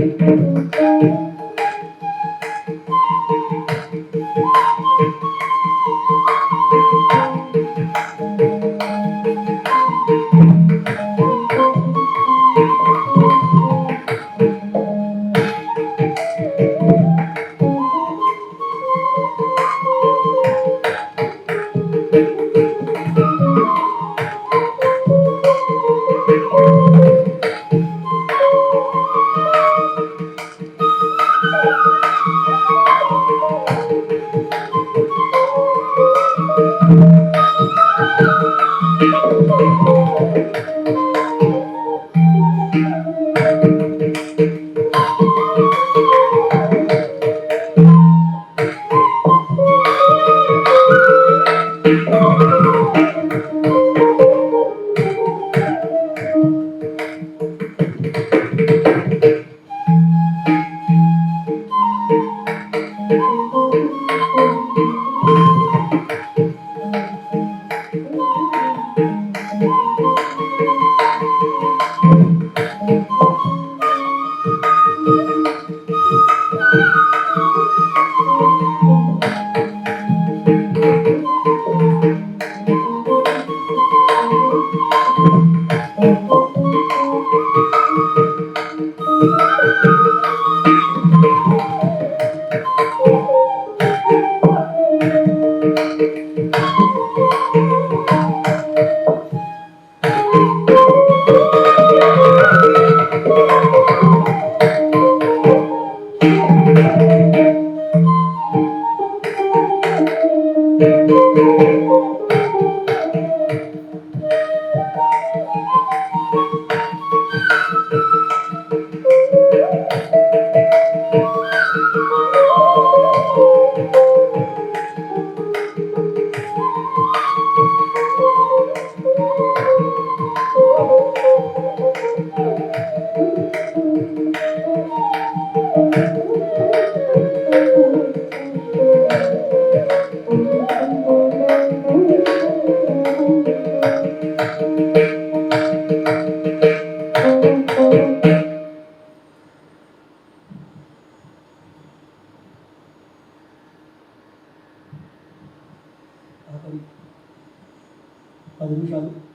10 నిమిషాలు.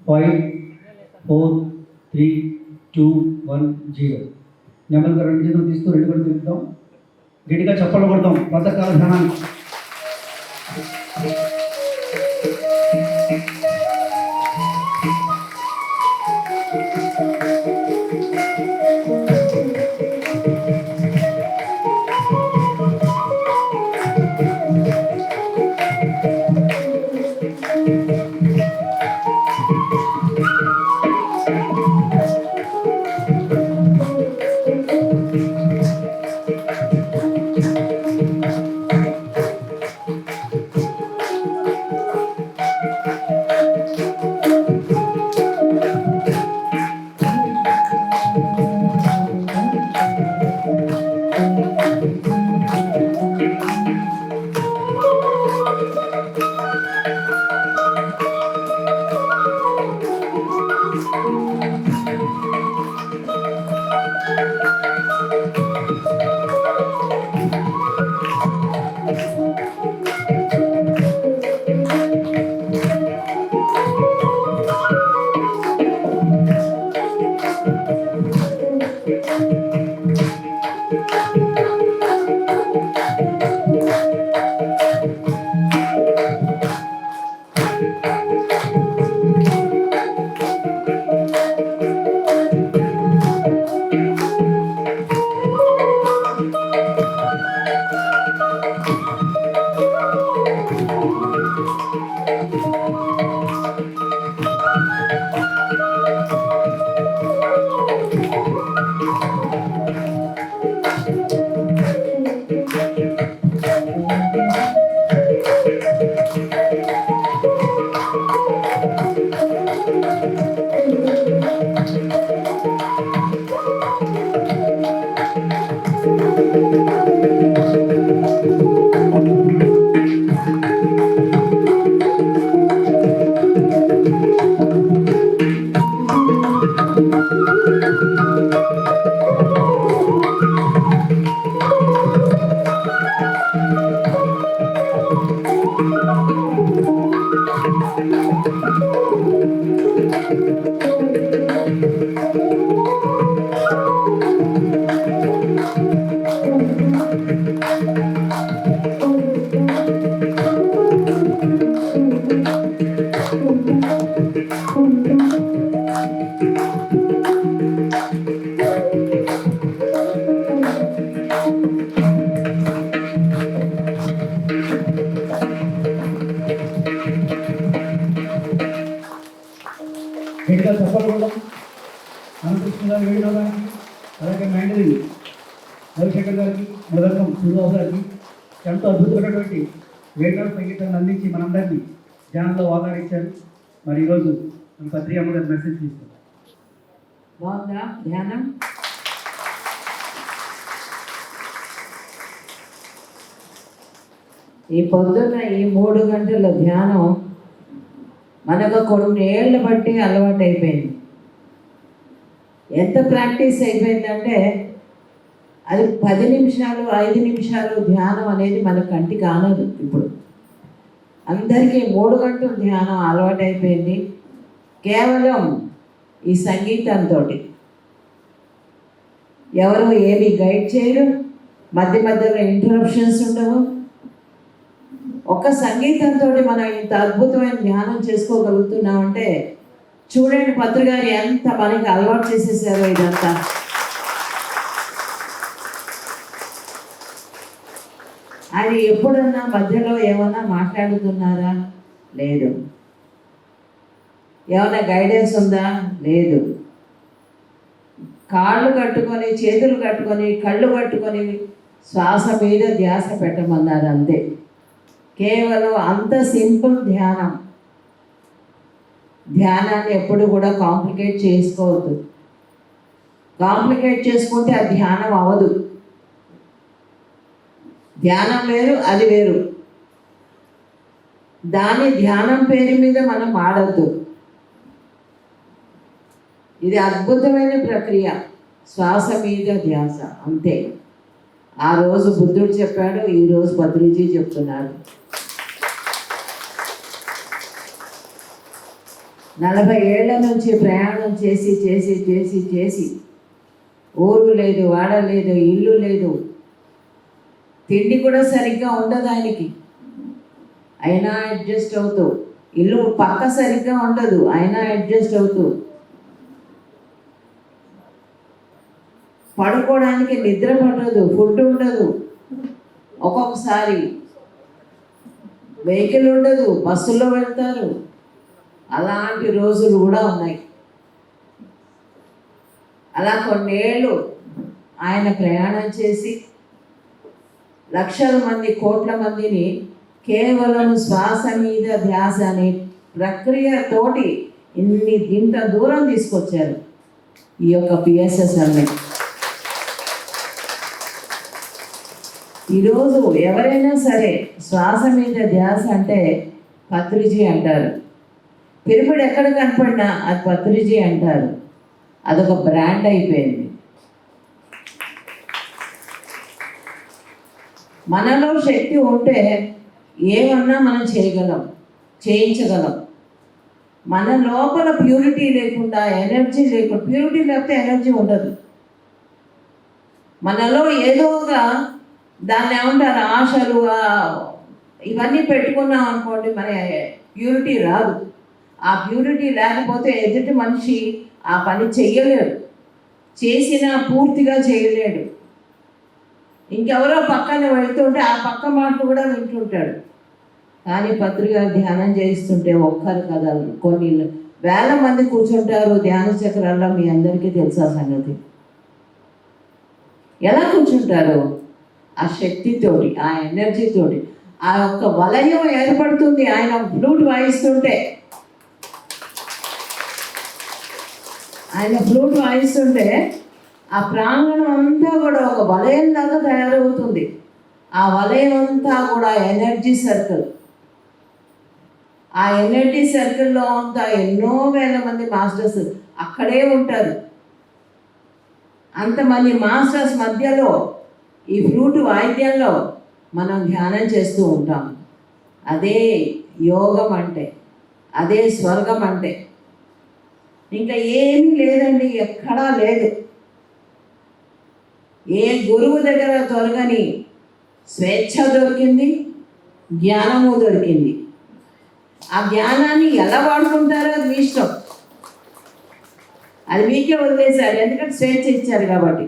5, 4, 3, 2, 1, 0. నెమ్మదిగా రెండు చేతులు తీస్తూ రెండు కూడా తిప్పుతాం. గట్టిగా చప్పట్లు కొడతాం ప్రాతకాల ధ్యానాన్ని. గట్టిగా చప్పట్లు కొడదాం. అనంతకృష్ణ గారు వేడిన గారికి, అలాగే మైండలి రవిశంకర్ గారికి, మృదంగం సూర్యబాబు గారికి ఎంతో అద్భుతమైనటువంటి వేడిన సంగీతాన్ని అందించి మనందరినీ ధ్యానంలో ఆదరించారు. మరి ఈరోజు మన పత్రిక అమ్మ గారి మెసేజ్ తీసుకుంటాం. బాగుందా ధ్యానం? ఈ పొద్దున్న ఈ 3 గంటల ధ్యానం మనకు కొన్ని ఏళ్ళు బట్టి అలవాటు అయిపోయింది. ఎంత ప్రాక్టీస్ అయిపోయిందంటే అది 10 నిమిషాలు 5 నిమిషాలు ధ్యానం అనేది మన కంటికి ఆనదు. ఇప్పుడు అందరికీ 3 గంటల ధ్యానం అలవాటు అయిపోయింది. కేవలం ఈ సంగీతంతో ఎవరు ఏమి గైడ్ చేయరు, మధ్య మధ్యలో ఇంటరప్షన్స్ ఉండవు. ఒక సంగీతంతో మనం ఇంత అద్భుతమైన ధ్యానం చేసుకోగలుగుతున్నామంటే చూడండి పత్రికారు ఎంత మనకి అలవాటు చేసేసారో ఇదంతా. ఆయన ఎప్పుడన్నా మధ్యలో ఏమన్నా మాట్లాడుతున్నారా? లేదు. ఏమైనా గైడెన్స్ ఉందా? లేదు. కాళ్ళు కట్టుకొని, చేతులు కట్టుకొని, కళ్ళు కట్టుకొని శ్వాస మీద ధ్యాస పెట్టమన్నారు అంతే. కేవలం అంత సింపుల్ ధ్యానం. ధ్యానాన్ని ఎప్పుడు కూడా కాంప్లికేట్ చేసుకోవద్దు. కాంప్లికేట్ చేసుకుంటే అది ధ్యానం అవ్వదు. ధ్యానం వేరు, అది వేరు. దాని ధ్యానం పేరు మీద మనం ఆడద్దు. ఇది అద్భుతమైన ప్రక్రియ. శ్వాస మీద ధ్యాస అంతే. ఆ రోజు బుద్ధుడు చెప్పాడు, ఈరోజు పత్రిజీ చెప్తున్నారు. 40 ఏళ్ల నుంచి ప్రయాణం చేసి చేసి చేసి చేసి ఊరు లేదు, వాడ లేదు, ఇల్లు లేదు, తిండి కూడా సరిగ్గా ఉండదు ఆయనకి. అయినా అడ్జస్ట్ అవుతూ, ఇల్లు పక్క సరిగ్గా ఉండదు, అయినా అడ్జస్ట్ అవుతూ, పడుకోవడానికి నిద్ర పట్టదు, ఫుడ్ ఉండదు, ఒక్కొక్కసారి వెహికల్ ఉండదు, బస్సులో వెళ్తారు. అలాంటి రోజులు కూడా ఉన్నాయి. అలా కొన్నేళ్ళు ఆయన ప్రయాణం చేసి లక్షల మంది, కోట్ల మందిని కేవలం శ్వాస మీద ధ్యాస అనే ప్రక్రియతోటి ఇంత దూరం తీసుకొచ్చారు ఈ యొక్క పిఎస్ఎస్ అనే. ఈరోజు ఎవరైనా సరే శ్వాస మీద ధ్యాస అంటే పత్రిజీ అంటారు. పిరమిడ్ ఎక్కడ కనపడినా అది పత్రిజీ అంటారు. అదొక బ్రాండ్ అయిపోయింది. మనలో శక్తి ఉంటే ఏమన్నా మనం చేయగలం, చేయించగలం. మన లోపల ప్యూరిటీ లేకుండా, ఎనర్జీ లేకుండా, ప్యూరిటీ లేకపోతే ఎనర్జీ ఉండదు. మనలో ఏదో ఒక దాన్ని ఏమంటారు, ఆశలు ఇవన్నీ పెట్టుకున్నాం అనుకోండి, మన ప్యూరిటీ రాదు. ఆ ప్యూరిటీ లేకపోతే ఎదుటి మనిషి ఆ పని చెయ్యలేడు, చేసినా పూర్తిగా చేయలేడు. ఇంకెవరో పక్కన వెళ్తుంటే ఆ పక్క మాటలు కూడా వింటుంటాడు. కానీ పత్రిక ధ్యానం చేయిస్తుంటే ఒక్కరు కదా, కొన్ని వేల మంది కూర్చుంటారు ధ్యాన చక్రాల్లో. మీ అందరికీ తెలుసా సంగతి? ఎలా కూర్చుంటారు? ఆ శక్తితోటి, ఆ ఎనర్జీతోటి ఆ యొక్క వలయం ఏర్పడుతుంది. ఆయన ఫ్లూట్ వాయిస్తుంటే, ఆ ప్రాంగణం అంతా కూడా ఒక వలయంలాగా తయారవుతుంది. ఆ వలయం అంతా కూడా ఎనర్జీ సర్కిల్. ఆ ఎనర్జీ సర్కిల్లో అంతా ఎన్నో వేల మంది మాస్టర్స్ అక్కడే ఉంటారు. అంతమంది మాస్టర్స్ మధ్యలో ఈ ఫ్లూట్ వాయిద్యంలో మనం ధ్యానం చేస్తూ ఉంటాం. అదే యోగం అంటే, అదే స్వర్గం అంటే. ఇంకా ఏమీ లేదండి, ఎక్కడా లేదు. ఏ గురువు దగ్గర దొరకని స్వేచ్ఛ దొరికింది, జ్ఞానము దొరికింది. ఆ జ్ఞానాన్ని ఎలా వాడుకుంటారో అది మీ ఇష్టం, అది మీకే వదిలేశారు. ఎందుకంటే స్వేచ్ఛ ఇచ్చారు కాబట్టి.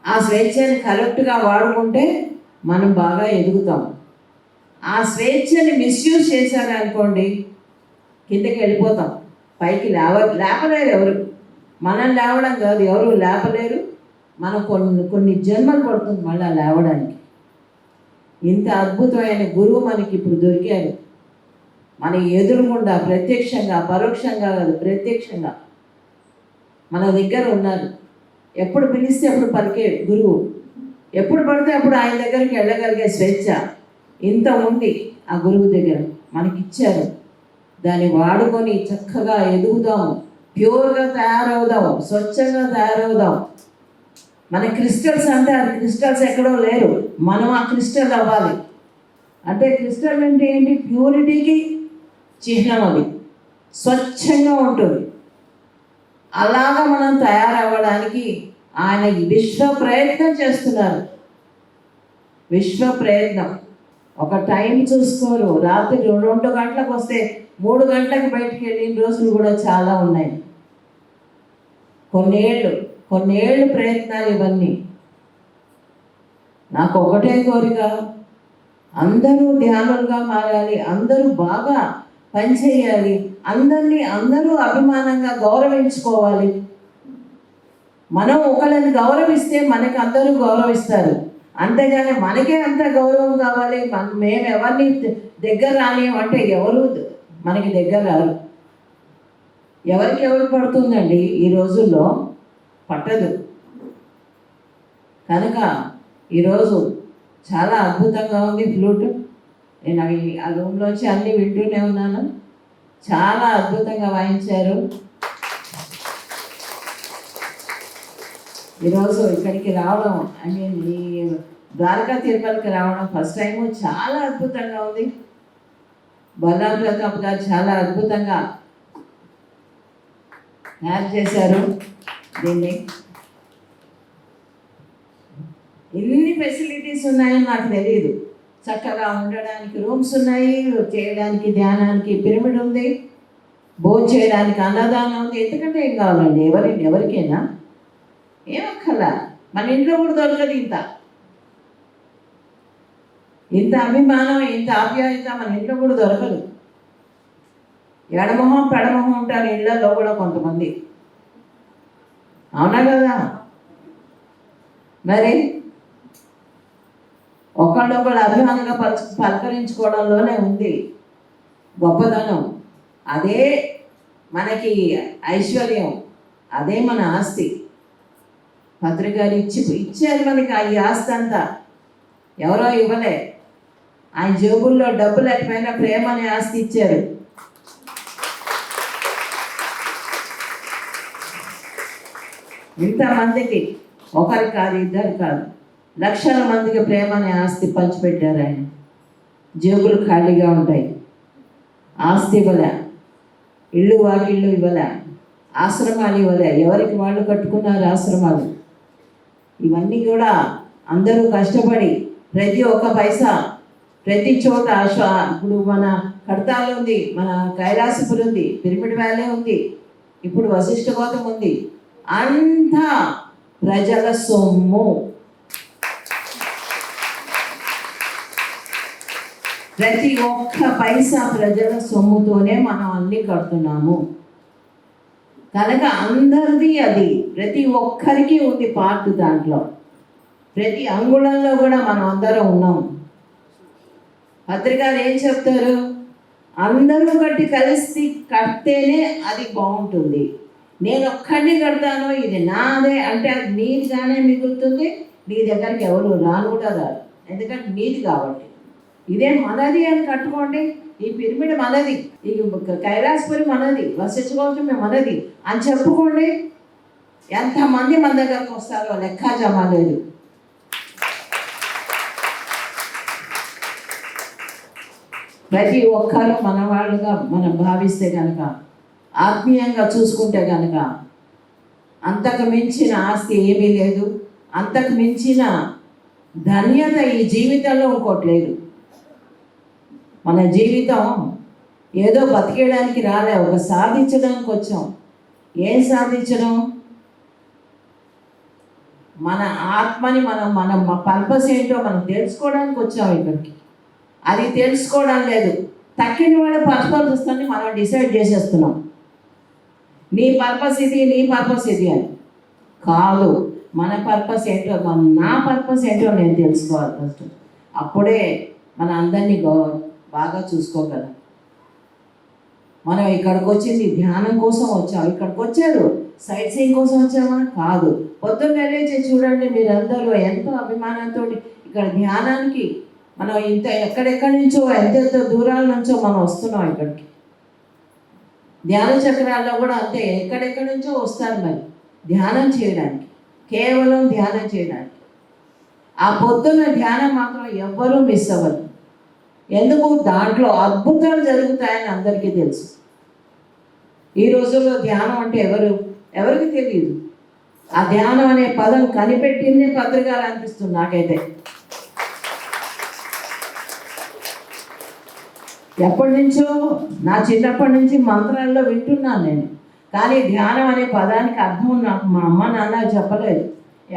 ఆ స్వేచ్ఛని కరెక్ట్గా వాడుకుంటే మనం బాగా ఎదుగుతాం. ఆ స్వేచ్ఛని మిస్యూజ్ చేశారనుకోండి, కిందకి వెళ్ళిపోతాం. పైకి లేపలేరు ఎవరు. మనం లేవడం కాదు, ఎవరు లేపలేరు. మనం కొన్ని జన్మలు పడుతుంది మళ్ళీ లేవడానికి. ఇంత అద్భుతమైన గురువు మనకి ఇప్పుడు దొరికారు. మన ఎదురుగుండా ప్రత్యక్షంగా, పరోక్షంగా కాదు, ప్రత్యక్షంగా మన దగ్గర ఉన్నారు. ఎప్పుడు పిలిస్తే అప్పుడు పలికే గురువు, ఎప్పుడు పడితే అప్పుడు ఆయన దగ్గరికి వెళ్ళగలిగే స్వేచ్ఛ ఇంత ఉంది ఆ గురువు దగ్గర మనకిచ్చారు. దాన్ని వాడుకొని చక్కగా ఎదుగుదాము, ప్యూర్గా తయారవుదాము, స్వచ్ఛంగా తయారవుదాం. మన క్రిస్టల్స్ అంటే ఆ క్రిస్టల్స్ ఎక్కడో లేరు, మనం ఆ క్రిస్టల్ అవ్వాలి. అంటే క్రిస్టల్ అంటే ఏంటి? ప్యూరిటీకి చిహ్నం. అది స్వచ్ఛంగా ఉంటుంది. అలాగా మనం తయారవ్వడానికి ఆయన విశ్వ ప్రయత్నం చేస్తున్నారు. విశ్వ ప్రయత్నం. ఒక టైం చూసుకోరు. రాత్రి 2 గంటలకు వస్తే 3 గంటలకు బయటికి వెళ్ళిన రోజులు కూడా చాలా ఉన్నాయి. కొన్నేళ్ళు ప్రయత్నాలు ఇవన్నీ. నాకు ఒకటే కోరిక, అందరూ ధ్యానులుగా మారాలి, అందరూ బాగా పనిచేయాలి, అందరూ అభిమానంగా గౌరవించుకోవాలి. మనం ఒకళ్ళని గౌరవిస్తే మనకి అందరూ గౌరవిస్తారు. అంతేగాని మనకే అంత గౌరవం కావాలి, మేము ఎవరిని దగ్గర రానియమంటే ఎవరు మనకి దగ్గర రారు. ఎవరికి ఎవరు పడుతుందండి ఈ రోజుల్లో? పట్టదు. కనుక ఈరోజు చాలా అద్భుతంగా ఉంది ఫ్లూట్. నేను ఆ రూమ్లోంచి అన్నీ వింటూనే ఉన్నాను. చాలా అద్భుతంగా వాయించారు. ఈరోజు ఇక్కడికి రావడం, ఈ ద్వారకా తిరుమలకి రావడం ఫస్ట్ టైము చాలా అద్భుతంగా ఉంది. బల్లాం ప్రతాప్ గారు చాలా అద్భుతంగా తయారు చేశారు దీన్ని. ఎన్ని ఫెసిలిటీస్ ఉన్నాయని నాకు తెలియదు. చక్కగా ఉండడానికి రూమ్స్ ఉన్నాయి, చేయడానికి ధ్యానానికి పిరమిడ్ ఉంది, భోజనం చేయడానికి అన్నదానం ఉంది. ఎందుకంటే ఏం కావాలండి ఎవరికైనా ఏమక్కర్లా. మన ఇంట్లో కూడా దొరకదు ఇంత అభిమానం, ఇంత ఆప్యాయత మన ఇంట్లో కూడా దొరకదు. ఎడమొహం పెడమొహం ఉంటారు ఇళ్లలో కూడా కొంతమంది, అవునా కదా? మరి ఒకళ్ళొకళ్ళు అభిమానంగా పలకరించుకోవడంలోనే ఉంది గొప్పదనం. అదే మనకి ఐశ్వర్యం, అదే మన ఆస్తి. భద్రగారు ఇచ్చారు మనకి ఈ ఆస్తి అంతా. ఎవరో ఇవ్వలే, ఆయన జేబుల్లో డబ్బులు లేకపోయినా ప్రేమ అనే ఆస్తి ఇచ్చారు. ఇంతమందికి, ఒకరు కాదు, ఇద్దరు కాదు, లక్షల మందికి ప్రేమ అనే ఆస్తి పంచిపెట్టారు ఆయన. జేబులు ఖాళీగా ఉంటాయి, ఆస్తి ఇవ్వలే, ఇళ్ళు వాకిళ్ళు ఇవ్వలే, ఆశ్రమాలు ఇవ్వలే, ఎవరికి వాళ్ళు కట్టుకున్నారు ఆశ్రమాలు. ఇవన్నీ కూడా అందరూ కష్టపడి ప్రతి ఒక్క పైసా ప్రతి చోట. ఇప్పుడు మన కడతాలు ఉంది, మన కైలాసపురం ఉంది, పిరమిడ్ వ్యాలీ ఉంది, ఇప్పుడు వశిష్ఠ గోతం ఉంది. అంతా ప్రజల సొమ్ము. ప్రతి ఒక్క పైసా ప్రజల సొమ్ముతోనే మనం అన్ని కడుతున్నాము కనుక అందరిది అది. ప్రతి ఒక్కరికి ఉంది పార్ట్ దాంట్లో. ప్రతి అంగుళంలో కూడా మనం అందరం ఉన్నాం. పత్రికారు ఏం చెప్తారు? అందరూ కలిసి కడితేనే అది బాగుంటుంది. నేను ఒక్కడిని కడతాను, ఇది నాదే అంటే అది నీదిగానే మిగులుతుంది. నీ దగ్గరికి ఎవరు రాను కూడా రాదు, ఎందుకంటే నీది కాబట్టి. ఇదే మనది అని కట్టుకోండి. ఈ పిరమిడ్ మనది, ఈ కైలాసపురి మనది, వశిష్ఠ గోత్రం మనది అని చెప్పుకోండి. ఎంతమంది మన దగ్గరకు వస్తారో లెక్క జమ లేదు. ప్రతి ఒక్కరు మన వాళ్ళుగా మనం భావిస్తే కనుక, ఆత్మీయంగా చూసుకుంటే కనుక, అంతకు మించిన ఆస్తి ఏమీ లేదు, అంతకు మించిన ధన్యత ఈ జీవితంలో ఇంకోటి లేదు. మన జీవితం ఏదో బతికేయడానికి రాలే, ఒక సాధించడానికి వచ్చాం. ఏం సాధించడం? మన ఆత్మని మన పర్పస్ ఏంటో మనం తెలుసుకోవడానికి వచ్చాం ఇక్కడికి. అది తెలుసుకోవడం లేదు. తక్కిన వాళ్ళ పర్పస్ అని మనం డిసైడ్ చేసేస్తున్నాం. నీ పర్పస్ ఇది, నీ పర్పస్ ఇది అని కాదు. మన పర్పస్ ఏంటో, నా పర్పస్ ఏంటో నేను తెలుసుకోవాలి ఫస్ట్. అప్పుడే మన అందరినీ బాగా చూసుకోగలం. మనం ఇక్కడికి వచ్చింది ధ్యానం కోసం వచ్చాం. ఇక్కడికి వచ్చారు సైట్ సీయింగ్ కోసం వచ్చామా? కాదు. పొద్దున్న లేచి చూడండి, మీరందరూ ఎంతో అభిమానంతో ఇక్కడ ధ్యానానికి మనం ఎక్కడెక్కడి నుంచో, ఎంతెంత దూరాల నుంచో మనం వస్తున్నాం ఇక్కడికి. ధ్యాన చక్రాల్లో కూడా అంతే, ఎక్కడెక్కడి నుంచో వస్తారు మరి ధ్యానం చేయడానికి, కేవలం ధ్యానం చేయడానికి. ఆ పొద్దున్న ధ్యానం మాత్రం ఎవ్వరూ మిస్ అవ్వరు. ఎందుకు? దాంట్లో అద్భుతాలు జరుగుతాయని అందరికీ తెలుసు. ఈ రోజుల్లో ధ్యానం అంటే ఎవరికి తెలియదు. ఆ ధ్యానం అనే పదం కనిపెట్టింది పత్రికలు అనిపిస్తుంది నాకైతే. ఎప్పటి నుంచో, నా చిన్నప్పటి నుంచి మంత్రాల్లో వింటున్నాను నేను. కానీ ధ్యానం అనే పదానికి అర్థం నాకు మా అమ్మ నాన్న చెప్పలేదు,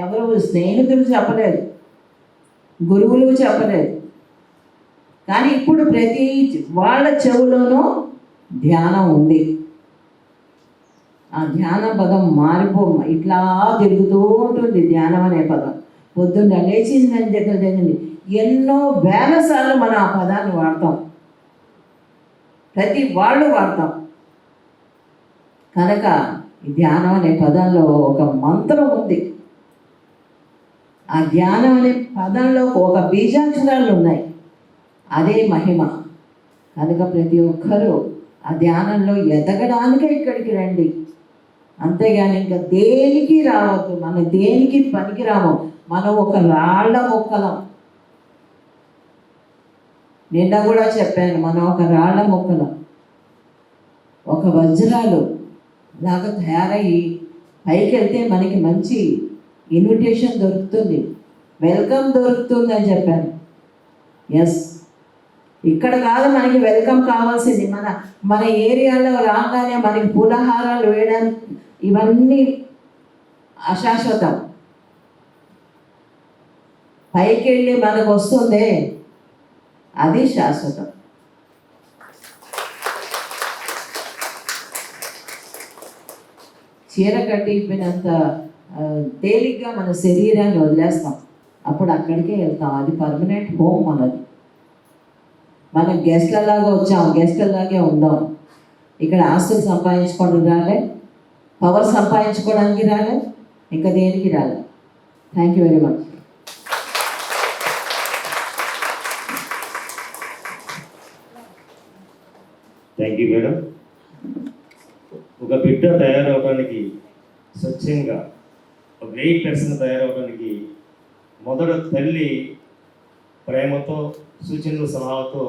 ఎవరు స్నేహితులు చెప్పలేదు, గురువులు చెప్పలేదు. కానీ ఇప్పుడు ప్రతి వాళ్ళ చెవులోనూ ధ్యానం ఉంది. ఆ ధ్యాన పదం ఇట్లా తిరుగుతూ ఉంటుంది ధ్యానం అనే పదం. పొద్దున్న లేచిందని దగ్గర ఎన్నో వేల సార్లు మనం ఆ పదాన్ని వాడతాం, ప్రతి వాళ్ళు వాడతాం. కనుక ఈ ధ్యానం అనే పదంలో ఒక మంత్రం ఉంది. ఆ ధ్యానం అనే పదంలో ఒక బీజాక్షరాలు ఉన్నాయి, అదే మహిమ. కనుక ప్రతి ఒక్కరూ ఆ ధ్యానంలో ఎదగడానికే ఇక్కడికి రండి, అంతేగాని ఇంకా దేనికి రావద్దు. మనం దేనికి పనికి రాము. మనం ఒక రాళ్ల మొక్కలం. నిన్న కూడా చెప్పాను, మనం ఒక రాళ్ళ మొక్కలు ఒక వజ్రాలు లాగా తయారయ్యి పైకి వెళ్తే మనకి మంచి ఇన్విటేషన్ దొరుకుతుంది, వెల్కమ్ దొరుకుతుంది అని చెప్పాను. ఎస్, ఇక్కడ కాదు మనకి వెల్కమ్ కావాల్సింది, మన మన ఏరియాలో రాగానే మనకి పూలహారాలు వేయడానికి ఇవన్నీ అశాశ్వతం. పైకి వెళ్ళి మనకు వస్తుందే అది శాశ్వతం. చీర కట్టిపోయినంత తేలిగ్గా మన శరీరాన్ని వదిలేస్తాం, అప్పుడు అక్కడికే వెళ్తాం. అది పర్మనెంట్ హోమ్ మనది. మనం గెస్ట్లలాగా వచ్చాం, గెస్ట్లలాగే ఉందాం. ఇక్కడ ఆస్తులు సంపాదించుకోవడానికి రాలే, పవర్ సంపాదించుకోవడానికి రాలే, ఇంకా దేనికి రాలే. Thank you very much. Thank you madam. ఒక బిడ్డ తయారవడానికి స్వచ్ఛంగా ఒక గ్రేట్ పర్సన్ తయారవడానికి మొదట తల్లి ప్రేమతో సూచనలు సలహాలతో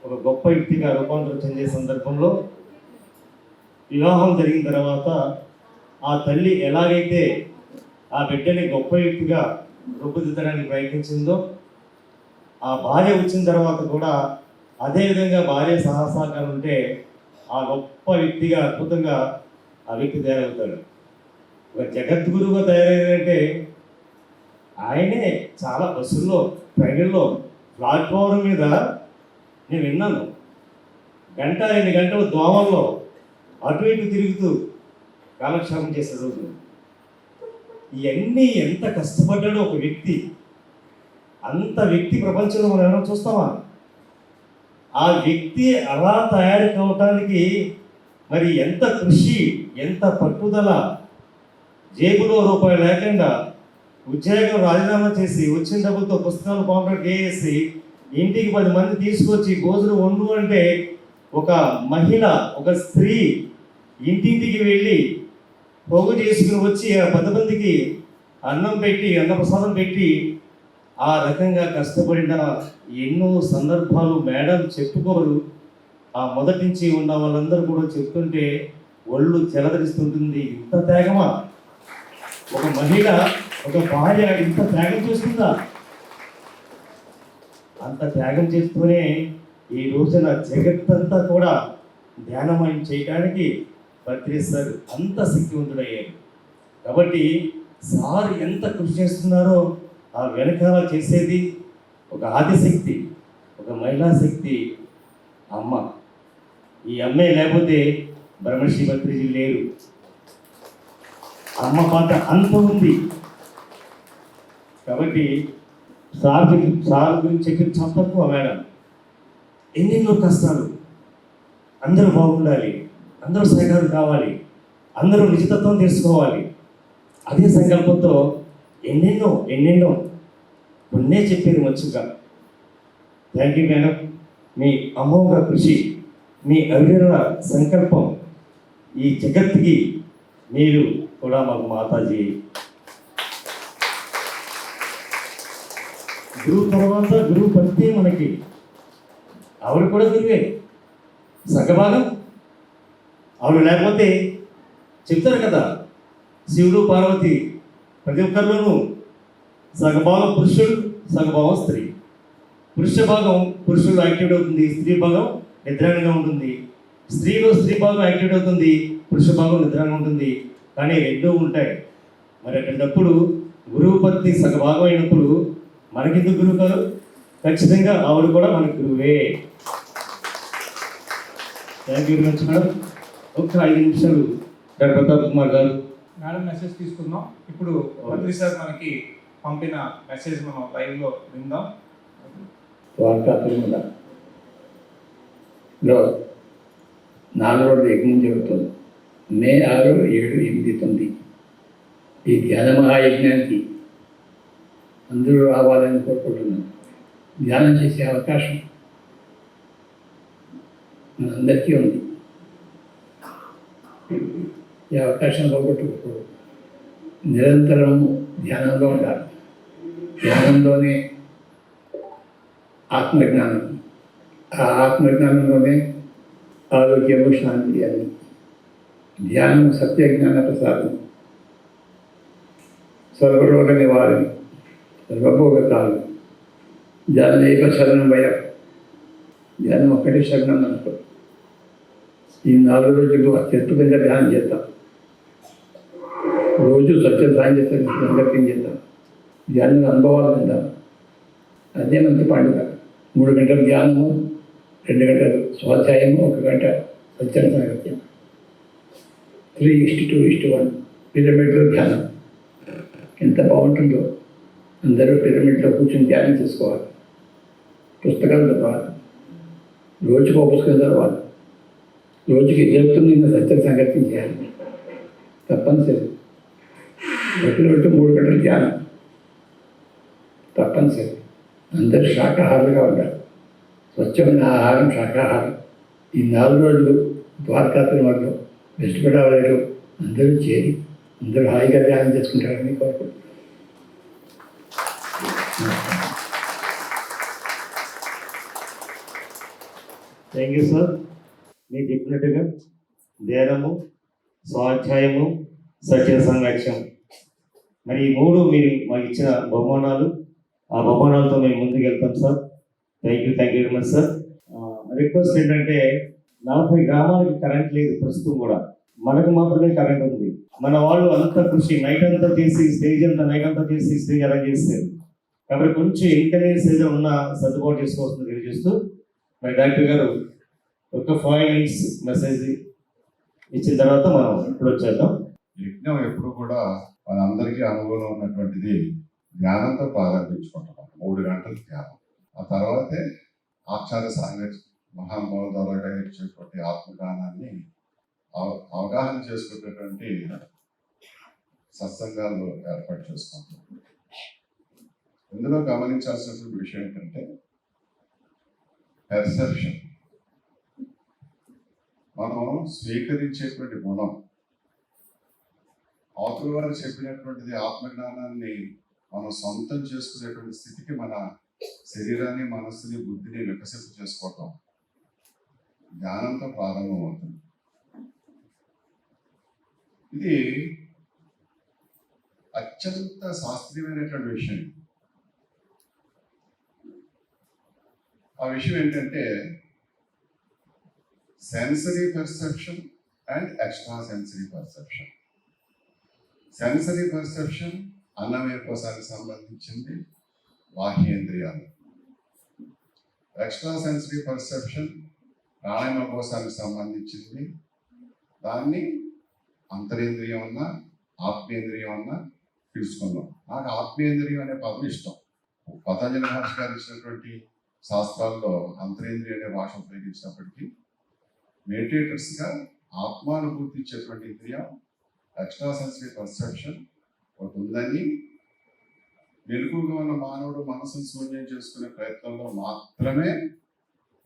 ఒక గొప్ప వ్యక్తిగా రూపాంతరం చెందే సందర్భంలో వివాహం జరిగిన తర్వాత ఆ తల్లి ఎలాగైతే ఆ బిడ్డని గొప్ప వ్యక్తిగా రూపుదిద్దడానికి ప్రయత్నించిందో, ఆ భార్య వచ్చిన తర్వాత కూడా అదేవిధంగా భార్య సహసహకారం ఉంటే ఆ గొప్ప వ్యక్తిగా అద్భుతంగా ఆ వ్యక్తి తయారవుతాడు. ఒక జగద్గురువుగా తయారయ్యాడంటే ఆయనే చాలా బస్సుల్లో, ట్రైన్లో, ప్లాట్ఫారం మీద నేను విన్నాను. 2 గంటలు దోమల్లో అటు ఇటు తిరుగుతూ కాలక్షేపం చేసే రోజు. ఇవన్నీ ఎంత కష్టపడ్డాడో ఒక వ్యక్తి. అంత వ్యక్తి ప్రపంచంలో మనం ఏమైనా చూస్తామా? ఆ వ్యక్తి అలా తయారు కావటానికి మరి ఎంత కృషి, ఎంత పట్టుదల. జేబులో రూపాయలు లేకుండా ఉద్యోగం రాజీనామా చేసి వచ్చిన డబ్బులతో పుస్తకాలు పాంప్లెట్ వేసి ఇంటికి 10 మంది తీసుకొచ్చి భోజనం వండు అంటే ఒక మహిళ, ఒక స్త్రీ ఇంటింటికి వెళ్ళి పోగు చేసుకుని వచ్చి ఆ 10 మందికి అన్నం పెట్టి, అన్నప్రసాదం పెట్టి ఆ రకంగా కష్టపడిన ఎన్నో సందర్భాలు మేడం చెప్పుకోరు. ఆ మొదటి నుంచి ఉన్న వాళ్ళందరూ కూడా చెప్తుంటే ఒళ్ళు చెలదరిస్తుంటుంది. ఇంత త్యాగమా? ఒక మహిళ, ఒక భార్య ఇంత త్యాగం చేస్తుందా? అంత త్యాగం చేస్తూనే ఈ రోజున జగత్తంతా కూడా ధ్యానమయం చేయడానికి ప్రయత్నిస్తారు. అంత శక్తివంతుడయ్యారు. కాబట్టి సార్ ఎంత కృషి చేస్తున్నారో ఆ వెనకాల చేసేది ఒక ఆదిశక్తి, ఒక మహిళా శక్తి అమ్మ. ఈ అమ్మే లేకపోతే బ్రహ్మశ్రీ భత్రిజీ లేరు. అమ్మ పాత్ర అంత ఉంది. కాబట్టి సార్ గురించి చెప్పిన చాలా తక్కువ మేడం. ఎన్నెన్నో కష్టాలు, అందరూ బాగుండాలి, అందరూ సహకారం కావాలి, అందరూ నిజతత్వం తెలుసుకోవాలి, అదే సంకల్పంతో ఎన్నెన్నో కొన్నే చెప్పేది మంచిగా. Thank you madam. మీ అమోఘ కృషి, మీ అవిరళ సంకల్పం ఈ జగత్తుకి మీరు కూడా మాకు మాతాజీ. గురువు తర్వాత గురువు పత్తి మనకి ఆవిడ కూడా గురువే. సగభాగం ఆవిడ లేకపోతే చెప్తారు కదా, శివుడు పార్వతి ప్రతి ఒక్కరిలోనూ సగభాగం పురుషుడు, సగభాగం స్త్రీ. పురుష భాగం పురుషుడు యాక్టివేట్ అవుతుంది, స్త్రీ భాగం నిద్రాణంగా ఉంటుంది. స్త్రీలో స్త్రీ భాగం యాక్టివేట్ అవుతుంది, పురుష భాగం నిద్రాణంగా ఉంటుంది. కానీ రెండూ ఉంటాయి. మరి అటువంటిప్పుడు గురువు పత్ని సగభాగం అయినప్పుడు మనకెందుకు గురువు కాదు? ఖచ్చితంగా ఆవిడ కూడా మనకు గురువే. Thank you very much madam. ఒక 5 నిమిషాలు డాక్టర్ ప్రతాప్ కుమార్ గారు. మేడం మెసేజ్ తీసుకుందాం. ఇప్పుడు మంత్రి సార్ మనకి పంపిన మెసేజ్ మనం లైవ్లో విందాం. ద్వారకా తిరుమలలో 4 రోజుల యజ్ఞం జరుగుతుంది. మే 6, 7, 8, 9 ఈ ధ్యాన మహాయజ్ఞానికి అందరూ రావాలని కోరుకుంటున్నాను. ధ్యానం చేసే అవకాశం మనందరికీ ఉంది. ఈ అవకాశం పోగొట్టుకోకూడదు. నిరంతరం ధ్యానంలో ఉండాలి. ధ్యానంలోనే ఆత్మజ్ఞానం. ఆ ఆత్మజ్ఞానంలోనే ఆరోగ్యము, శాంతి అని. ధ్యానం సత్యజ్ఞాన ప్రసాదం, సర్వరోగ నివారణ, సర్వభోగకాలు. ధ్యానైక శరణం భయం. ధ్యానం ఒక్కటే శరణం అనుకో. ఈ 4 రోజులు అత్యద్భుతంగా ధ్యానం చేద్దాం. రోజు సత్య సాంగత్యం సంగత్యం చేద్దాం. ధ్యానం అనుభవాలు చెందాం. అదే మంచి పండుగ. 3 గంటల ధ్యానము, 2 గంటలు స్వాధ్యాయము, 1 గంట సత్య సాంగత్యం. 3:2:1 పిరమిడ్లో ధ్యానం. ఎంత బాగుంటుందో. అందరూ పిరమిడ్లో కూర్చొని ధ్యానం చేసుకోవాలి. పుస్తకాలు చదవాలి. రోజుకు ఒక పుస్తకం చదవాలి. రోజుకి జరుగుతున్న సత్య సంగతి చేయాలి. తప్పనిసరి. ప్రతిరోజు 3 గంటల ధ్యానం తప్పనిసరి. అందరూ శాకాహారులుగా ఉండాలి. స్వచ్ఛమైన ఆహారం శాకాహారం. ఈ 4 రోజులు ద్వారకా తిరుమలలో వెస్ట్ గోదావరిలో అందరూ చేరి అందరూ హాయిగా ధ్యానం చేసుకుంటారని కోరుకుంటున్నాను. Thank you sir. మీరు చెప్పినట్టుగా ధ్యానము, స్వాధ్యాయము, సత్య సంరక్షణ, మరి ఈ 3 మీరు మాకు ఇచ్చిన బహుమానాలు. ఆ బహుమానాలతో మేము ముందుకు వెళ్తాం sir. Thank you very much sir. Request ఏంటంటే 40 గ్రామాలకి కరెంట్ లేదు ప్రస్తుతం కూడా. మనకు మాత్రమే కరెంట్ ఉంది. మన వాళ్ళు అంత కృషి నైట్ అంతా చేసి స్టేజ్ అరేంజ్ చేస్తారు. కాబట్టి కొంచెం ఇంటర్నెట్ ఏదో ఉన్న సర్దుబాటు చేసుకోవాల్సింది తెలియజేస్తూ, మరి డాక్టర్ గారు ఒక 5 minutes మెసేజ్ ఇచ్చిన తర్వాత మనం ఇప్పుడు వచ్చేద్దాం. యజ్ఞం ఎప్పుడు కూడా మనందరికీ అనుభవం ఉన్నటువంటిది ధ్యానంతో ప్రారంభించుకుంటున్నాం. 3 గంటల ధ్యానం. ఆ తర్వాతే ఆచార్య సాంగత్యం మహానుభావుల ద్వారా ఇచ్చేటువంటి ఆత్మజ్ఞానాన్ని అవగాహన చేసుకునేటువంటి సత్సంగాలు ఏర్పాటు చేసుకుంటాం. ఇందులో గమనించాల్సినటువంటి విషయం ఏంటంటే పెర్సెప్షన్. మనం స్వీకరించేటువంటి గుణం. అవతల వారు చెప్పినటువంటిది ఆత్మజ్ఞానాన్ని మనం సొంతం చేసుకునేటువంటి స్థితికి మన శరీరాన్ని, మనస్సుని, బుద్ధిని వికసింప చేసుకోవటం ధ్యానంతో ప్రారంభమవుతుంది. ఇది అత్యంత శాస్త్రీయమైనటువంటి విషయం. ఆ విషయం ఏంటంటే sensory perception and extra sensory perception. Sensory perception అన్నమయ కోశానికి సంబంధించింది, బాహ్యేంద్రియాలు. ఎక్స్ట్రా సెన్సరీ పర్సెప్షన్ ప్రాణాయామ కోశానికి సంబంధించింది. దాన్ని అంతరేంద్రియం అన్నా ఆత్మేంద్రియం అన్నా తీసుకున్నాం. నాకు ఆత్మేంద్రియం అనే పదం ఇష్టం. పతంజలి మహర్షి గారు ఇచ్చినటువంటి శాస్త్రాల్లో అంతరేంద్రియం అనే భాష ఉపయోగించినప్పటికీ మెడిటేటర్స్గా ఆత్మానుభూతి ఇచ్చేటువంటి ఇంద్రియం ఎక్స్ట్రా సెన్సరీ పర్సెప్షన్ ఒకటి ఉందని, మెలకువగా ఉన్న మానవుడు మనసును శూన్యం చేసుకునే ప్రయత్నంలో మాత్రమే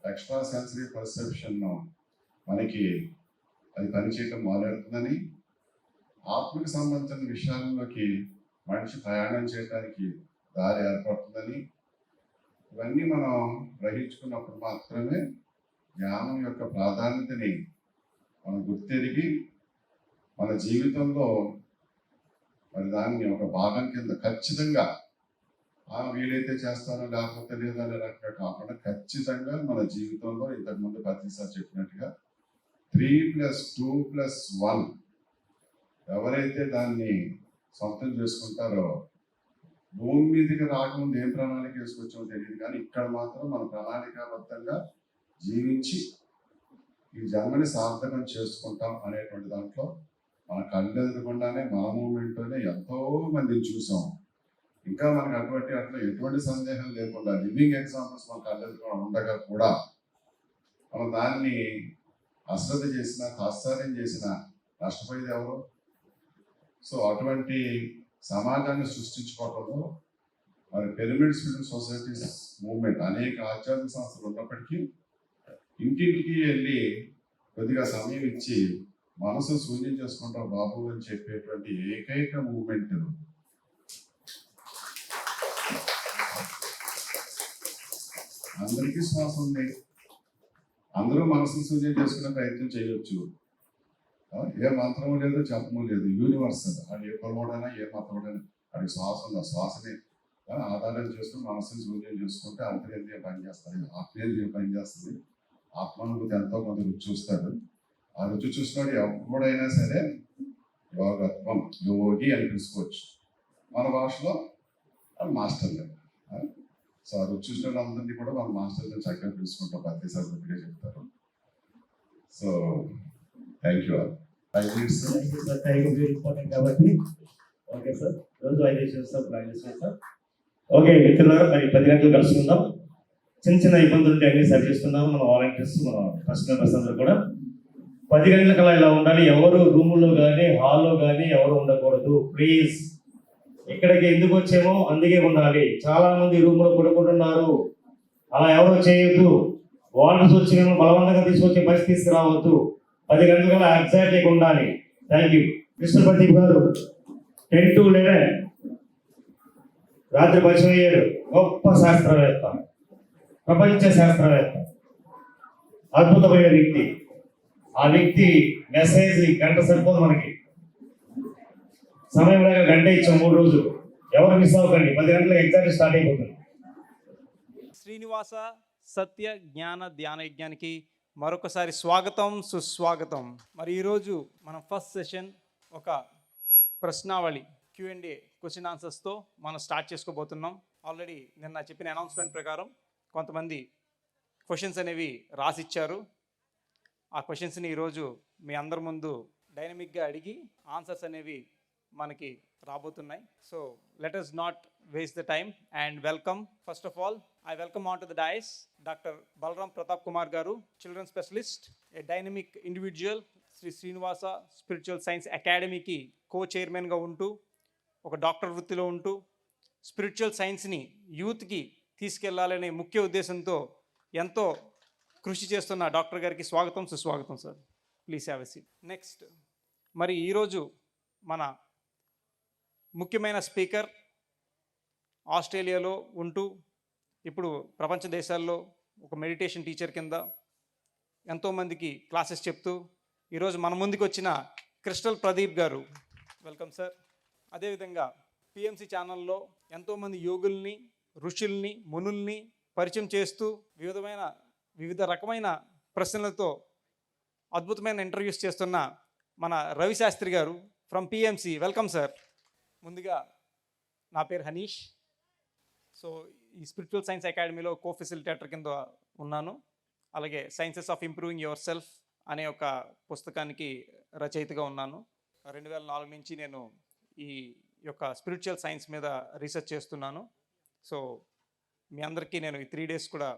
ఎక్స్ట్రా సెన్సరీ పర్సెప్షన్ మనకి అది పనిచేయటం మొదలవుతుందని, ఆత్మకు సంబంధించిన విషయాల్లోకి మనిషి ప్రయాణం చేయడానికి దారి ఏర్పడుతుందని, ఇవన్నీ మనం గ్రహించుకున్నప్పుడు మాత్రమే జ్ఞానం యొక్క ప్రాధాన్యతని మనం గుర్తెరిగి మన జీవితంలో మరి దాన్ని ఒక భాగం కింద ఖచ్చితంగా వీలైతే చేస్తానో లేకపోతే లేదనే రకంగా కాకుండా ఖచ్చితంగా మన జీవితంలో ఇంతకుముందు ప్రతిసారి చెప్పినట్టుగా 3+2+1 ఎవరైతే దాన్ని సొంతం చేసుకుంటారో భూమి మీదకి రాకముందు ఏం ప్రణాళిక వేసుకొచ్చామో తెలియదు, కానీ ఇక్కడ మాత్రం మన ప్రణాళికాబద్ధంగా జీవించి ఈ జన్మని సార్థకం చేసుకుంటాం అనేటువంటి దాంట్లో మన కళ్ళు ఎదురకుండానే మన మూమెంట్లోనే ఎంతో మందిని చూసాం. ఇంకా మనకు అట్లా ఎటువంటి సందేహం లేకుండా లివింగ్ ఎగ్జాంపుల్స్ మన కళ్ళు ఎదురుకుండా ఉండగా కూడా మనం దాన్ని అశ్రద్ధ చేసినా తాత్సార్యం చేసినా నష్టపోయేది ఎవరు? సో అటువంటి సమాజాన్ని సృష్టించుకోవడంలో మరి పిరమిడ్ స్పిరిచువల్ సొసైటీస్ మూవ్మెంట్ అనేక ఆధ్యాత్మిక సంస్థలు ఉన్నప్పటికీ ఇంటింటికి వెళ్ళి కొద్దిగా సమయం ఇచ్చి మనసు శూన్యం చేసుకుంటాం బాబు అని చెప్పేటువంటి ఏకైక మూవ్మెంట్ అందరికీ శ్వాస ఉంది, అందరూ మనసును శూన్యం చేసుకునే ప్రయత్నం చేయొచ్చు. ఏ మంత్రము లేదు, జపము లేదు, యూనివర్సల్. అది ఏ కులముడైనా ఏ మతముడైనా అది శ్వాస ఉంది. ఆ శ్వాసని ఆధారం చేసుకుని మనసుని శూన్యం చేసుకుంటే అంతరేంద్రియం పనిచేస్తుంది, ఆత్మేంద్రియం పనిచేస్తుంది. ఆత్మానుభూతి ఎంతో కొంత రుచి చూస్తాడు. ఆ రుచి చూసినాడు ఎవడైనా సరే యోగత్వం, యోగి అని పిలుచుకోవచ్చు. మన భాషలో మాస్టర్లు. సో ఆ రుచి చూసిన అందరినీ కూడా మన మాస్టర్ని చక్కగా పిలుచుకుంటాం, ప్రతిసారి గట్టిగా చెప్తారు. So thank you all. 5 minutes. Thank you, very important కాబట్టి. ఓకే సార్, రోజు 5 నిమిషాలు ప్లాన్ చేసుకుంటాం సార్. ఓకే మిత్రులారా, మరి 10 గంటలు కలుసుకుందాం. చిన్న చిన్న ఇబ్బందులు ఉంటే అన్ని సరి చేస్తున్నాము. మన వాలంటీర్స్, మన ట్రస్ట్ మెంబర్స్ అందరూ కూడా 10 గంటలకల్లా ఇలా ఉండాలి. ఎవరు రూముల్లో కానీ హాల్లో కానీ ఎవరు ఉండకూడదు ప్లీజ్. ఇక్కడికి ఎందుకు వచ్చామో అందుకే ఉండాలి. చాలా మంది రూములో పడుకుంటున్నారు, అలా ఎవరో చేయొద్దు. వాలంటీర్స్ వచ్చి మేము బలవంతంగా తీసుకొచ్చే పరిస్థితి తీసుకురావద్దు. 10 గంటలకల్లా ఎగ్జాక్ట్గా ఉండాలి. Thank you. కృష్ణ ప్రదీప్ గారు 10 to 11 రాత్రి పరిచయం అయ్యారు. గొప్ప శాస్త్రవేత్త, ప్రపంచ శాస్త్రవేత్త, అద్భుతమైన వ్యక్తి. ఆ వ్యక్తి మెసేజ్ గంట సరిపోదు మనకి. సమయం లేక గంట ఇచ్చాం 3 రోజులు. ఎవరు మిస్ అవ్వకండి. 10 గంటలకు ఎగ్జాక్ట్ స్టార్ట్ అయిపోతుంది. శ్రీనివాస సత్య జ్ఞాన ధ్యాన యజ్ఞానికి మరొకసారి స్వాగతం, సుస్వాగతం. మరి ఈరోజు మనం ఫస్ట్ సెషన్ ఒక ప్రశ్నావళి Q&A క్వశ్చన్ ఆన్సర్స్తో మనం స్టార్ట్ చేసుకోబోతున్నాం. ఆల్రెడీ నిన్న చెప్పిన అనౌన్స్మెంట్ ప్రకారం కొంతమంది క్వశ్చన్స్ అనేవి రాసిచ్చారు. ఆ క్వశ్చన్స్ని ఈరోజు మీ అందరి ముందు డైనమిక్గా అడిగి ఆన్సర్స్ అనేవి మనకి రాబోతున్నాయి. So let us not waste the time and welcome, first of all I welcome onto the dais Dr. Balram Pratap Kumar garu, children specialist, a dynamic individual. Sri Srinivasa spiritual science అకాడమీకి కో-చైర్మన్గా ఉంటూ, ఒక డాక్టర్ వృత్తిలో ఉంటూ spiritual సైన్స్ని యూత్కి తీసుకెళ్లాలనే ముఖ్య ఉద్దేశంతో ఎంతో కృషి చేస్తున్న డాక్టర్ గారికి స్వాగతం, సుస్వాగతం sir. Please have a seat. Next, మరి ఈరోజు మన ముఖ్యమైన స్పీకర్ ఆస్ట్రేలియాలో ఉంటూ ఇప్పుడు ప్రపంచ దేశాల్లో ఒక మెడిటేషన్ టీచర్ కింద ఎంతోమందికి క్లాసెస్ చెప్తూ ఈరోజు మన ముందుకు వచ్చిన క్రిస్టల్ ప్రదీప్ గారు. Welcome sir. అదేవిధంగా పిఎంసి ఛానల్లో ఎంతోమంది యోగుల్ని, ఋషుల్ని, మునుల్ని పరిచయం చేస్తూ వివిధ రకమైన ప్రశ్నలతో అద్భుతమైన ఇంటర్వ్యూస్ చేస్తున్న మన రవి శాస్త్రి గారు ఫ్రమ్ పిఎంసి. Welcome sir. ముందుగా నా పేరు హనీష్. సో ఈ స్పిరిచువల్ సైన్స్ అకాడమీలో కో-ఫెసిలిటేటర్ కింద ఉన్నాను. అలాగే sciences of improving your self అనే ఒక పుస్తకానికి రచయితగా ఉన్నాను. 2004 నుంచి నేను ఈ యొక్క స్పిరిచువల్ సైన్స్ మీద రీసెర్చ్ చేస్తున్నాను. సో మీ అందరికీ నేను ఈ 3 days కూడా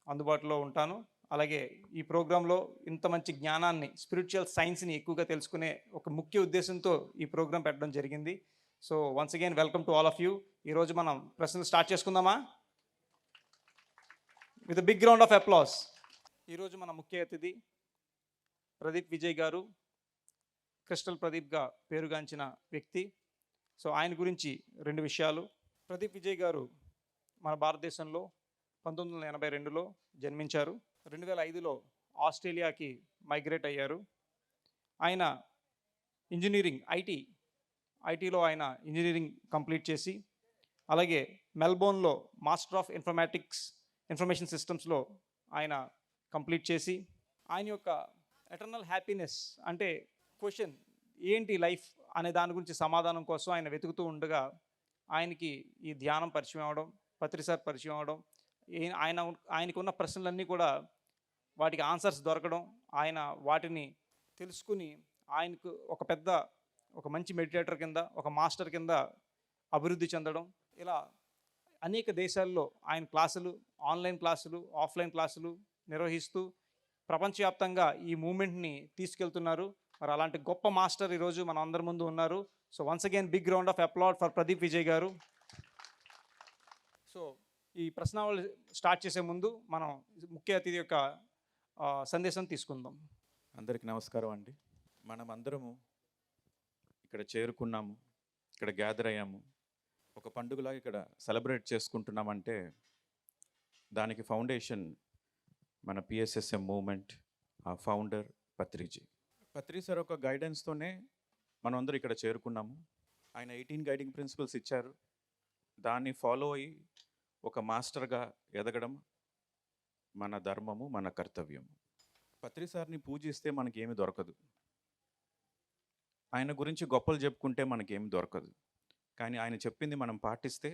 అందుబాటులో ఉంటాను. అలాగే ఈ ప్రోగ్రాంలో ఇంత మంచి జ్ఞానాన్ని, స్పిరిచువల్ సైన్స్ని ఎక్కువగా తెలుసుకునే ఒక ముఖ్య ఉద్దేశంతో ఈ ప్రోగ్రాం పెట్టడం జరిగింది. So once again welcome to all of you. ఈరోజు మనం ప్రశ్నలు స్టార్ట్ చేసుకుందామా? With big round of applause. ఈరోజు మన ముఖ్య అతిథి ప్రదీప్ విజయ్ గారు, క్రిస్టల్ ప్రదీప్గా పేరుగాంచిన వ్యక్తి. సో ఆయన గురించి 2 విషయాలు. ప్రదీప్ విజయ్ గారు మన భారతదేశంలో 1982లో జన్మించారు. 2005లో ఆస్ట్రేలియాకి మైగ్రేట్ అయ్యారు. ఆయన ఇంజనీరింగ్ ఐటీలో ఆయన ఇంజనీరింగ్ కంప్లీట్ చేసి, అలాగే మెల్బోర్న్లో మాస్టర్ ఆఫ్ ఇన్ఫర్మేషన్ సిస్టమ్స్లో ఆయన కంప్లీట్ చేసి, ఆయన యొక్క ఎటర్నల్ హ్యాపీనెస్ అంటే క్వశ్చన్ ఏంటి లైఫ్ అనే దాని గురించి సమాధానం కోసం ఆయన వెతుకుతూ ఉండగా ఆయనకి ఈ ధ్యానం పరిచయం అవడం, పత్రిసార్ పరిచయం అవడం, ఆయనకు ఉన్న ప్రశ్నలన్నీ కూడా వాటికి ఆన్సర్స్ దొరకడం, ఆయన వాటిని తెలుసుకుని ఆయనకు ఒక మంచి మెడిటేటర్ కింద, ఒక మాస్టర్ కింద అభివృద్ధి చెందడం. ఇలా అనేక దేశాల్లో ఆయన క్లాసులు, ఆన్లైన్ క్లాసులు, ఆఫ్లైన్ క్లాసులు నిర్వహిస్తూ ప్రపంచవ్యాప్తంగా ఈ మూమెంట్ని తీసుకెళ్తున్నారు. మరి అలాంటి గొప్ప మాస్టర్ ఈరోజు మన అందరి ముందు ఉన్నారు. So once again big round of applaud for Pradeep Vijay garu. So ఈ ప్రశ్నావళి స్టార్ట్ చేసే ముందు మనం ముఖ్య అతిథి యొక్క సందేశం తీసుకుందాం. అందరికీ నమస్కారం అండి. మనం అందరము ఇక్కడ చేరుకున్నాము, ఇక్కడ గ్యాదర్ అయ్యాము, ఒక పండుగలాగా ఇక్కడ సెలబ్రేట్ చేసుకుంటున్నామంటే దానికి ఫౌండేషన్ మన పిఎస్ఎస్ఎం మూమెంట్, ఆ ఫౌండర్ పత్రిజీ. పత్రి సార్ ఒక గైడెన్స్తోనే మనం అందరూ ఇక్కడ చేరుకున్నాము. ఆయన 18 గైడింగ్ ప్రిన్సిపల్స్ ఇచ్చారు. దాన్ని ఫాలో అయ్యి ఒక మాస్టర్గా ఎదగడం మన ధర్మము, మన కర్తవ్యము. పత్రి సార్ని పూజిస్తే మనకేమి దొరకదు, ఆయన గురించి గొప్పలు చెప్పుకుంటే మనకేమి దొరకదు. కానీ ఆయన చెప్పింది మనం పాటిస్తే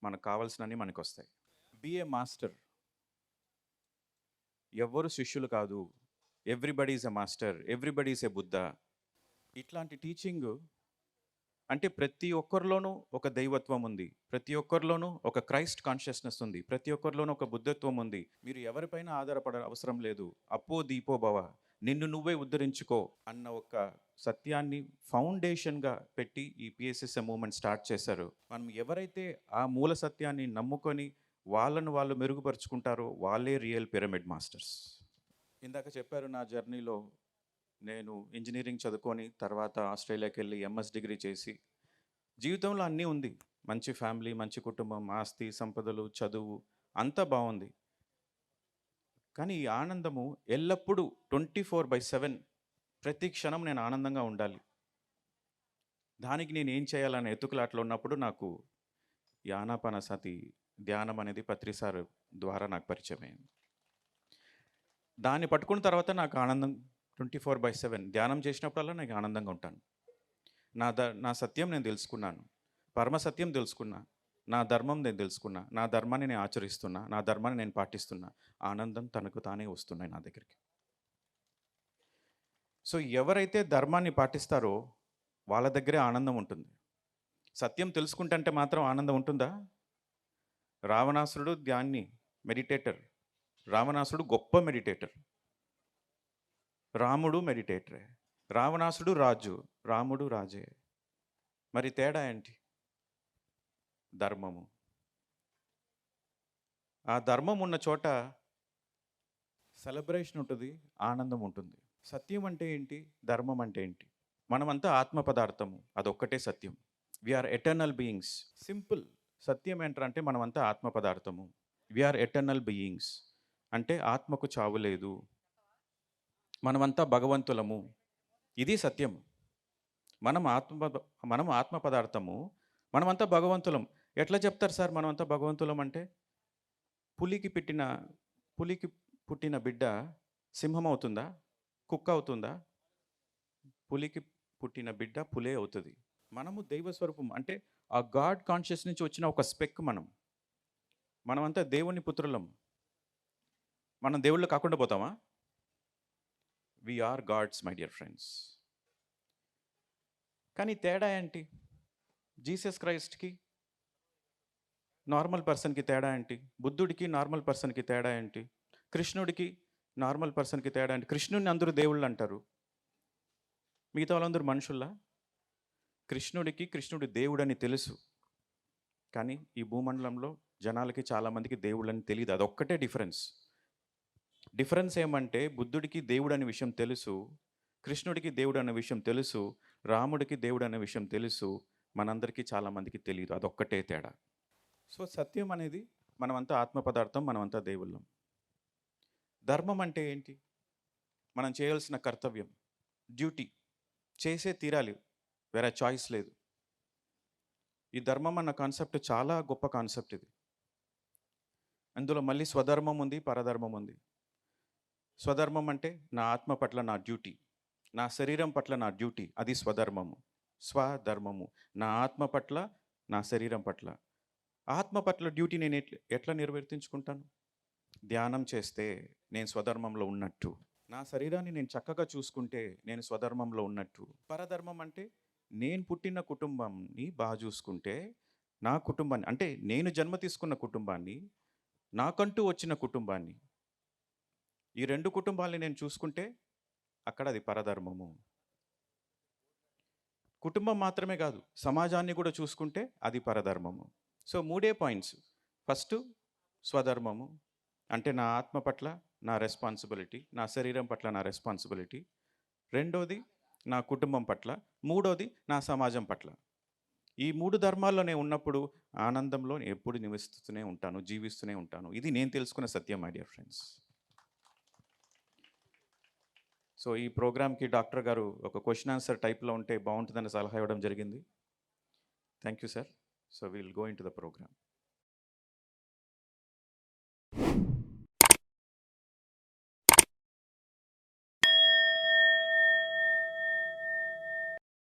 మనకు కావాల్సినవి మనకు వస్తాయి. బిఏ మాస్టర్, ఎవ్వరు శిష్యులు కాదు, everybody is a master, everybody is a Buddha. ఇట్లాంటి టీచింగ్ అంటే ప్రతి ఒక్కరిలోనూ ఒక దైవత్వం ఉంది, ప్రతి ఒక్కరిలోనూ ఒక క్రైస్ట్ కాన్షియస్నెస్ ఉంది, ప్రతి ఒక్కరిలోనూ ఒక బుద్ధత్వం ఉంది. మీరు ఎవరిపైన ఆధారపడ అవసరం లేదు. అప్పో దీపో భవ, నిన్ను నువ్వే ఉద్ధరించుకో అన్న ఒక సత్యాన్ని ఫౌండేషన్గా పెట్టి ఈ పిఎస్ఎస్ఎం మూమెంట్ స్టార్ట్ చేశారు. మనం ఎవరైతే ఆ మూల సత్యాన్ని నమ్ముకొని వాళ్ళను వాళ్ళు మెరుగుపరుచుకుంటారో వాళ్ళే రియల్ పిరమిడ్ మాస్టర్స్. ఇందాక చెప్పారు, నా జర్నీలో నేను ఇంజనీరింగ్ చదువుకొని తర్వాత ఆస్ట్రేలియాకి వెళ్ళి ఎంఎస్ డిగ్రీ చేసి జీవితంలో అన్నీ ఉంది, మంచి ఫ్యామిలీ, మంచి కుటుంబం, ఆస్తి సంపదలు, చదువు అంతా బాగుంది. కానీ ఈ ఆనందము ఎల్లప్పుడూ 24/7 ప్రతి క్షణం నేను ఆనందంగా ఉండాలి. దానికి నేను ఏం చేయాలనే ఎత్తుకులాట్లో ఉన్నప్పుడు నాకు ఈ ఆనాపానసతి ధ్యానం అనేది పత్రి సార్ ద్వారా నాకు పరిచయం అయింది. దాన్ని పట్టుకున్న తర్వాత నాకు ఆనందం 24/7 ధ్యానం చేసినప్పుడల్లా నాకు ఆనందంగా ఉంటాను. నా సత్యం నేను తెలుసుకున్నాను, పరమ సత్యం తెలుసుకున్నా, నా ధర్మం నేను తెలుసుకున్నా, నా ధర్మాన్ని నేను ఆచరిస్తున్నా, నా ధర్మాన్ని నేను పాటిస్తున్నా, ఆనందం తనకు తానే వస్తున్నాయి నా దగ్గరికి. సో ఎవరైతే ధర్మాన్ని పాటిస్తారో వాళ్ళ దగ్గరే ఆనందం ఉంటుంది. సత్యం తెలుసుకుంటే మాత్రం ఆనందం ఉంటుందా? రావణాసురుడు ధ్యాన్ని మెడిటేటర్, రావణాసురుడు గొప్ప మెడిటేటర్, రాముడు మెడిటేటరే. రావణాసుడు రాజు, రాముడు రాజే. మరి తేడా ఏంటి? ధర్మము. ఆ ధర్మం ఉన్న చోట సెలబ్రేషన్ ఉంటుంది, ఆనందం ఉంటుంది. సత్యం అంటే ఏంటి? ధర్మం అంటే ఏంటి? మనమంతా ఆత్మ పదార్థము, అదొక్కటే సత్యం. We are eternal beings. సింపుల్. సత్యం ఏంటంటే మనమంతా ఆత్మ పదార్థము, వీఆర్ ఎటర్నల్ బీయింగ్స్ అంటే ఆత్మకు చావు లేదు, మనమంతా భగవంతులము. ఇది సత్యం. మనం ఆత్మ పదార్థము, మనమంతా భగవంతులం. ఎట్లా చెప్తారు సార్ మనమంతా భగవంతులం అంటే? పులికి పుట్టిన బిడ్డ సింహం అవుతుందా? కుక్క అవుతుందా? పులికి పుట్టిన బిడ్డ పులే అవుతుంది. మనము దైవ స్వరూపం అంటే ఆ గాడ్ కాన్షియస్ నుంచి వచ్చిన ఒక స్పెక్. మనమంతా దేవుని పుత్రులం. మనం దేవుళ్ళు కాకుండా పోతామా? We are gods, my dear friends. కానీ తేడా ఏంటి? జీసస్ క్రైస్ట్కి నార్మల్ పర్సన్కి తేడా ఏంటి? బుద్ధుడికి నార్మల్ పర్సన్కి తేడా ఏంటి? కృష్ణుడికి నార్మల్ పర్సన్కి తేడా ఏంటి? కృష్ణుడిని అందరూ దేవుళ్ళు అంటారు, మిగతా వాళ్ళందరూ మనుషుల్లా? కృష్ణుడు దేవుడని తెలుసు, కానీ ఈ భూమండలంలో జనాలకి చాలామందికి దేవుడని తెలియదు. అదొక్కటే డిఫరెన్స్ ఏమంటే బుద్ధుడికి దేవుడు అనే విషయం తెలుసు, కృష్ణుడికి దేవుడు అనే విషయం తెలుసు, రాముడికి దేవుడు అనే విషయం తెలుసు, మనందరికీ చాలామందికి తెలియదు. అదొక్కటే తేడా. సో సత్యం అనేది మనమంతా ఆత్మ పదార్థం, మనమంతా దేవుళ్ళం. ధర్మం అంటే ఏంటి? మనం చేయాల్సిన కర్తవ్యం, డ్యూటీ, చేసే తీరాలి, వేరే చాయిస్ లేదు. ఈ ధర్మం అన్న కాన్సెప్ట్ చాలా గొప్ప కాన్సెప్ట్. ఇది అందులో మళ్ళీ స్వధర్మం ఉంది, పరధర్మం ఉంది. స్వధర్మం అంటే నా ఆత్మ పట్ల నా డ్యూటీ, నా శరీరం పట్ల నా డ్యూటీ, అది స్వధర్మము. స్వధర్మము నా ఆత్మ పట్ల, నా శరీరం పట్ల. ఆత్మ పట్ల డ్యూటీ నేను ఎట్లా నిర్వర్తించుకుంటాను? ధ్యానం చేస్తే నేను స్వధర్మంలో ఉన్నట్టు, నా శరీరాన్ని నేను చక్కగా చూసుకుంటే నేను స్వధర్మంలో ఉన్నట్టు. పరధర్మం అంటే నేను పుట్టిన కుటుంబాన్ని బాగా చూసుకుంటే, నా కుటుంబాన్ని అంటే నేను జన్మ తీసుకున్న కుటుంబాన్ని, నాకంటూ వచ్చిన కుటుంబాన్ని, ఈ రెండు కుటుంబాలని నేను చూసుకుంటే అక్కడ అది పరధర్మము. కుటుంబం మాత్రమే కాదు, సమాజాన్ని కూడా చూసుకుంటే అది పరధర్మము. So 3 points. ఫస్ట్ స్వధర్మము అంటే నా ఆత్మ పట్ల నా రెస్పాన్సిబిలిటీ, నా శరీరం పట్ల నా రెస్పాన్సిబిలిటీ. రెండోది నా కుటుంబం పట్ల. మూడోది నా సమాజం పట్ల. ఈ 3 ధర్మాల్లో నేను ఉన్నప్పుడు ఆనందంలో ఎప్పుడు నివసిస్తూనే ఉంటాను, జీవిస్తూనే ఉంటాను. ఇది నేను తెలుసుకున్న సత్యం మై డియర్ ఫ్రెండ్స్. సో ఈ ప్రోగ్రామ్కి డాక్టర్ గారు ఒక క్వశ్చన్ ఆన్సర్ టైప్లో ఉంటే బాగుంటుందని సలహా ఇవ్వడం జరిగింది. Thank you sir. So will go into the programme.